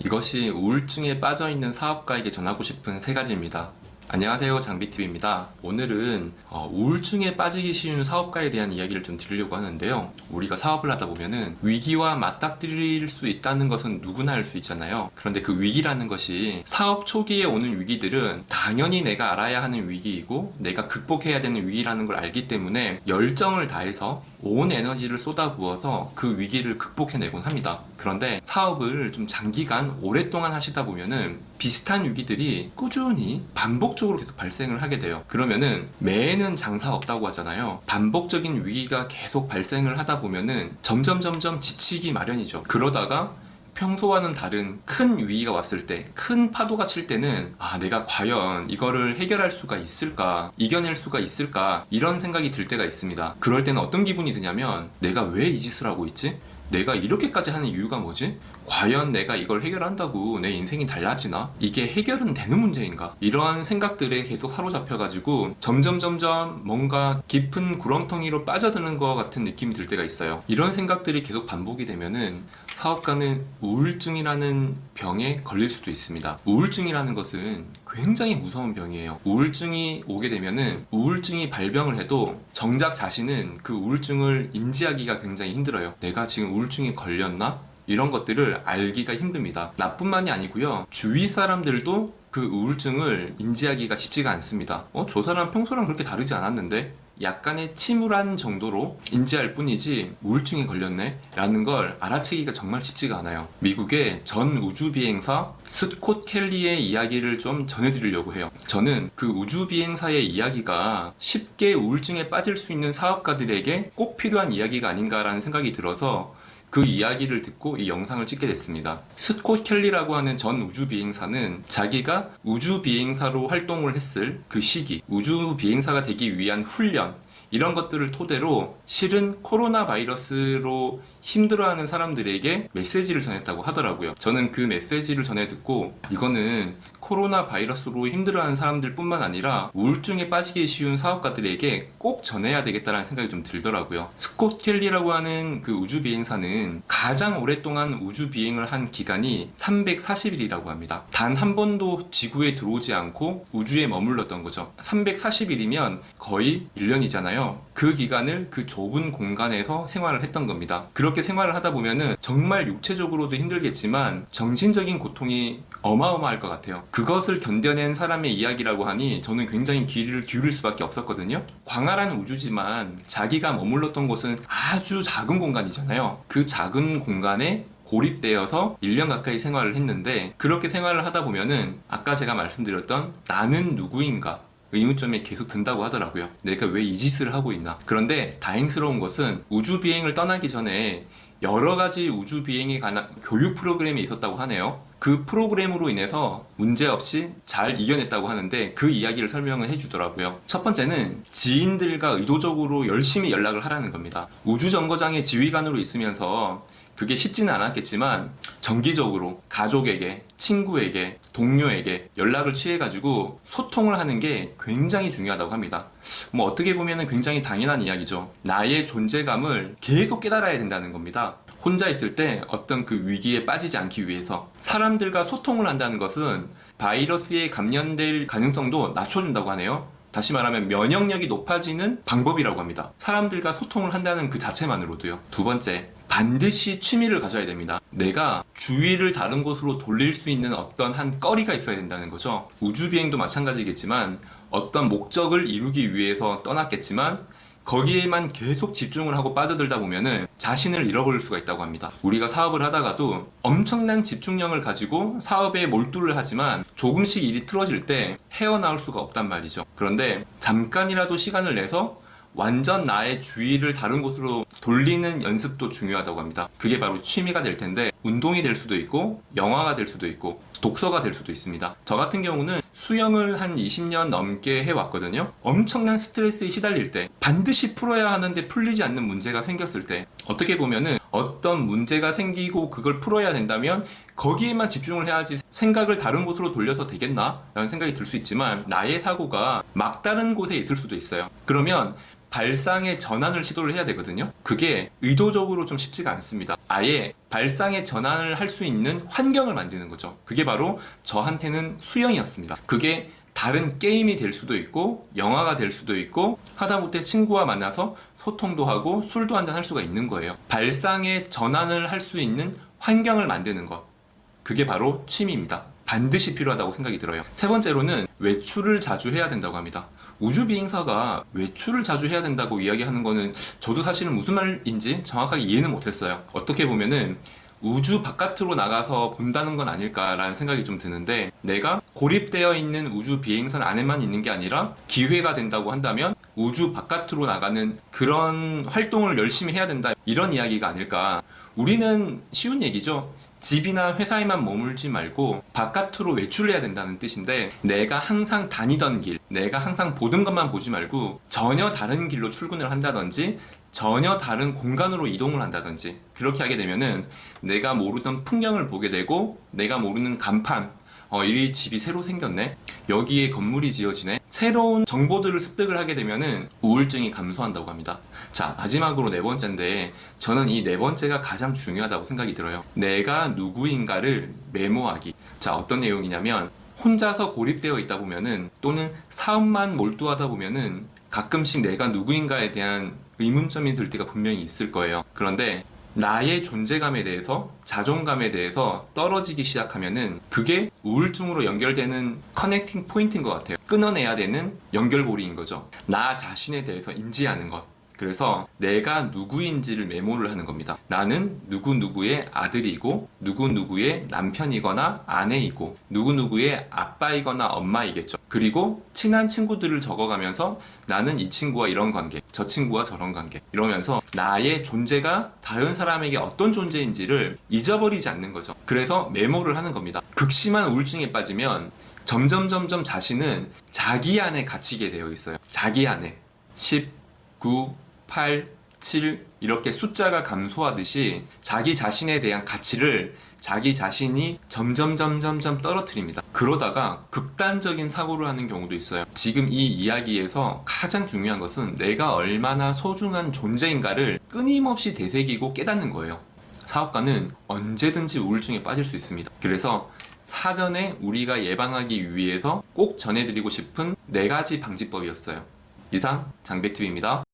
이것이 우울증에 빠져있는 사업가에게 전하고 싶은 세 가지입니다. 안녕하세요, 장비TV입니다. 오늘은 우울증에 빠지기 쉬운 사업가에 대한 이야기를 좀 드리려고 하는데요. 우리가 사업을 하다 보면은 위기와 맞닥뜨릴 수 있다는 것은 누구나 알 수 있잖아요. 그런데 그 위기라는 것이 사업 초기에 오는 위기들은 당연히 내가 알아야 하는 위기이고 내가 극복해야 되는 위기라는 걸 알기 때문에 열정을 다해서 온 에너지를 쏟아부어서 그 위기를 극복해내곤 합니다. 그런데 사업을 좀 장기간 오랫동안 하시다 보면은 비슷한 위기들이 꾸준히 반복적으로 계속 발생을 하게 돼요. 그러면은 매해는 장사 없다고 하잖아요. 반복적인 위기가 계속 발생을 하다 보면은 점점 지치기 마련이죠. 그러다가 평소와는 다른 큰 위기가 왔을 때, 큰 파도가 칠 때는 내가 과연 이거를 해결할 수가 있을까, 이겨낼 수가 있을까, 이런 생각이 들 때가 있습니다. 그럴 때는 어떤 기분이 드냐면 내가 왜 이 짓을 하고 있지? 내가 이렇게까지 하는 이유가 뭐지? 과연 내가 이걸 해결한다고 내 인생이 달라지나? 이게 해결은 되는 문제인가? 이런 생각들에 계속 사로잡혀가지고 점점 뭔가 깊은 구렁텅이로 빠져드는 것 같은 느낌이 들 때가 있어요. 이런 생각들이 계속 반복이 되면은 사업가는 우울증이라는 병에 걸릴 수도 있습니다. 우울증이라는 것은 굉장히 무서운 병이에요. 우울증이 오게 되면은 우울증이 발병을 해도 정작 자신은 그 우울증을 인지하기가 굉장히 힘들어요. 내가 지금 우울증에 걸렸나? 이런 것들을 알기가 힘듭니다. 나뿐만이 아니고요. 주위 사람들도 그 우울증을 인지하기가 쉽지가 않습니다. 저 사람 평소랑 그렇게 다르지 않았는데? 약간의 침울한 정도로 인지할 뿐이지 우울증에 걸렸네? 라는 걸 알아채기가 정말 쉽지가 않아요. 미국의 전 우주비행사 스콧 켈리의 이야기를 좀 전해드리려고 해요. 저는 그 우주비행사의 이야기가 쉽게 우울증에 빠질 수 있는 사업가들에게 꼭 필요한 이야기가 아닌가라는 생각이 들어서 그 이야기를 듣고 이 영상을 찍게 됐습니다. 스콧 켈리라고 하는 전 우주비행사는 자기가 우주비행사로 활동을 했을 그 시기, 우주비행사가 되기 위한 훈련, 이런 것들을 토대로 실은 코로나 바이러스로 힘들어하는 사람들에게 메시지를 전했다고 하더라고요. 저는 그 메시지를 전해 듣고 이거는 코로나 바이러스로 힘들어하는 사람들 뿐만 아니라 우울증에 빠지기 쉬운 사업가들에게 꼭 전해야 되겠다는 생각이 좀 들더라고요. 스콧 켈리라고 하는 그 우주비행사는 가장 오랫동안 우주비행을 한 기간이 340일이라고 합니다. 단 한 번도 지구에 들어오지 않고 우주에 머물렀던 거죠. 340일이면 거의 1년이잖아요. 그 기간을 그 좁은 공간에서 생활을 했던 겁니다. 그렇게 생활을 하다 보면은 정말 육체적으로도 힘들겠지만 정신적인 고통이 어마어마할 것 같아요. 그것을 견뎌낸 사람의 이야기라고 하니 저는 굉장히 귀를 기울일 수밖에 없었거든요. 광활한 우주지만 자기가 머물렀던 곳은 아주 작은 공간이잖아요. 그 작은 공간에 고립되어서 1년 가까이 생활을 했는데 그렇게 생활을 하다 보면은 아까 제가 말씀드렸던 나는 누구인가? 의문점이 계속 든다고 하더라고요. 내가 왜 이 짓을 하고 있나? 그런데 다행스러운 것은 우주비행을 떠나기 전에 여러 가지 우주비행에 관한 교육 프로그램이 있었다고 하네요. 그 프로그램으로 인해서 문제없이 잘 이겨냈다고 하는데 그 이야기를 설명을 해주더라고요. 첫 번째는 지인들과 의도적으로 열심히 연락을 하라는 겁니다. 우주정거장의 지휘관으로 있으면서 그게 쉽지는 않았겠지만 정기적으로 가족에게, 친구에게, 동료에게 연락을 취해가지고 소통을 하는 게 굉장히 중요하다고 합니다. 어떻게 보면 굉장히 당연한 이야기죠. 나의 존재감을 계속 깨달아야 된다는 겁니다. 혼자 있을 때 어떤 그 위기에 빠지지 않기 위해서 사람들과 소통을 한다는 것은 바이러스에 감염될 가능성도 낮춰준다고 하네요. 다시 말하면 면역력이 높아지는 방법이라고 합니다. 사람들과 소통을 한다는 그 자체만으로도요. 두 번째, 반드시 취미를 가져야 됩니다. 내가 주의를 다른 곳으로 돌릴 수 있는 어떤 한 거리가 있어야 된다는 거죠. 우주비행도 마찬가지겠지만 어떤 목적을 이루기 위해서 떠났겠지만 거기에만 계속 집중을 하고 빠져들다 보면은 자신을 잃어버릴 수가 있다고 합니다. 우리가 사업을 하다가도 엄청난 집중력을 가지고 사업에 몰두를 하지만 조금씩 일이 틀어질 때 헤어나올 수가 없단 말이죠. 그런데 잠깐이라도 시간을 내서 완전 나의 주의를 다른 곳으로 돌리는 연습도 중요하다고 합니다. 그게 바로 취미가 될 텐데 운동이 될 수도 있고 영화가 될 수도 있고 독서가 될 수도 있습니다. 저 같은 경우는 수영을 한 20년 넘게 해왔거든요. 엄청난 스트레스에 시달릴 때 반드시 풀어야 하는데 풀리지 않는 문제가 생겼을 때 어떻게 보면은 어떤 문제가 생기고 그걸 풀어야 된다면 거기에만 집중을 해야지 생각을 다른 곳으로 돌려서 되겠나? 라는 생각이 들 수 있지만 나의 사고가 막다른 곳에 있을 수도 있어요. 그러면 발상의 전환을 시도를 해야 되거든요. 그게 의도적으로 좀 쉽지가 않습니다. 아예 발상의 전환을 할 수 있는 환경을 만드는 거죠. 그게 바로 저한테는 수영이었습니다. 그게 다른 게임이 될 수도 있고 영화가 될 수도 있고 하다못해 친구와 만나서 소통도 하고 술도 한잔 할 수가 있는 거예요. 발상의 전환을 할 수 있는 환경을 만드는 것, 그게 바로 취미입니다. 반드시 필요하다고 생각이 들어요. 세 번째로는 외출을 자주 해야 된다고 합니다. 우주비행사가 외출을 자주 해야 된다고 이야기하는 거는 저도 사실은 무슨 말인지 정확하게 이해는 못했어요. 어떻게 보면은 우주 바깥으로 나가서 본다는 건 아닐까라는 생각이 좀 드는데, 내가 고립되어 있는 우주 비행선 안에만 있는 게 아니라 기회가 된다고 한다면 우주 바깥으로 나가는 그런 활동을 열심히 해야 된다, 이런 이야기가 아닐까. 우리는 쉬운 얘기죠. 집이나 회사에만 머물지 말고 바깥으로 외출해야 된다는 뜻인데, 내가 항상 다니던 길, 내가 항상 보던 것만 보지 말고 전혀 다른 길로 출근을 한다든지 전혀 다른 공간으로 이동을 한다든지, 그렇게 하게 되면은 내가 모르던 풍경을 보게 되고, 내가 모르는 간판, 이 집이 새로 생겼네, 여기에 건물이 지어지네, 새로운 정보들을 습득을 하게 되면은 우울증이 감소한다고 합니다. 자, 마지막으로 네 번째인데, 저는 이 네 번째가 가장 중요하다고 생각이 들어요. 내가 누구인가를 메모하기. 자, 어떤 내용이냐면, 혼자서 고립되어 있다 보면은, 또는 사업만 몰두하다 보면은 가끔씩 내가 누구인가에 대한 의문점이 들 때가 분명히 있을 거예요. 그런데 나의 존재감에 대해서, 자존감에 대해서 떨어지기 시작하면은 그게 우울증으로 연결되는 커넥팅 포인트인 것 같아요. 끊어내야 되는 연결고리인 거죠. 나 자신에 대해서 인지하는 것. 그래서 내가 누구인지를 메모를 하는 겁니다. 나는 누구누구의 아들이고, 누구누구의 남편이거나 아내이고, 누구누구의 아빠이거나 엄마이겠죠. 그리고 친한 친구들을 적어가면서 나는 이 친구와 이런 관계, 저 친구와 저런 관계, 이러면서 나의 존재가 다른 사람에게 어떤 존재인지를 잊어버리지 않는 거죠. 그래서 메모를 하는 겁니다. 극심한 우울증에 빠지면 점점 자신은 자기 안에 갇히게 되어 있어요. 자기 안에 10, 9, 8, 7 이렇게 숫자가 감소하듯이 자기 자신에 대한 가치를 자기 자신이 점점 떨어뜨립니다. 그러다가 극단적인 사고를 하는 경우도 있어요. 지금 이 이야기에서 가장 중요한 것은 내가 얼마나 소중한 존재인가를 끊임없이 되새기고 깨닫는 거예요. 사업가는 언제든지 우울증에 빠질 수 있습니다. 그래서 사전에 우리가 예방하기 위해서 꼭 전해드리고 싶은 4가지 방지법이었어요. 이상 장백TV입니다.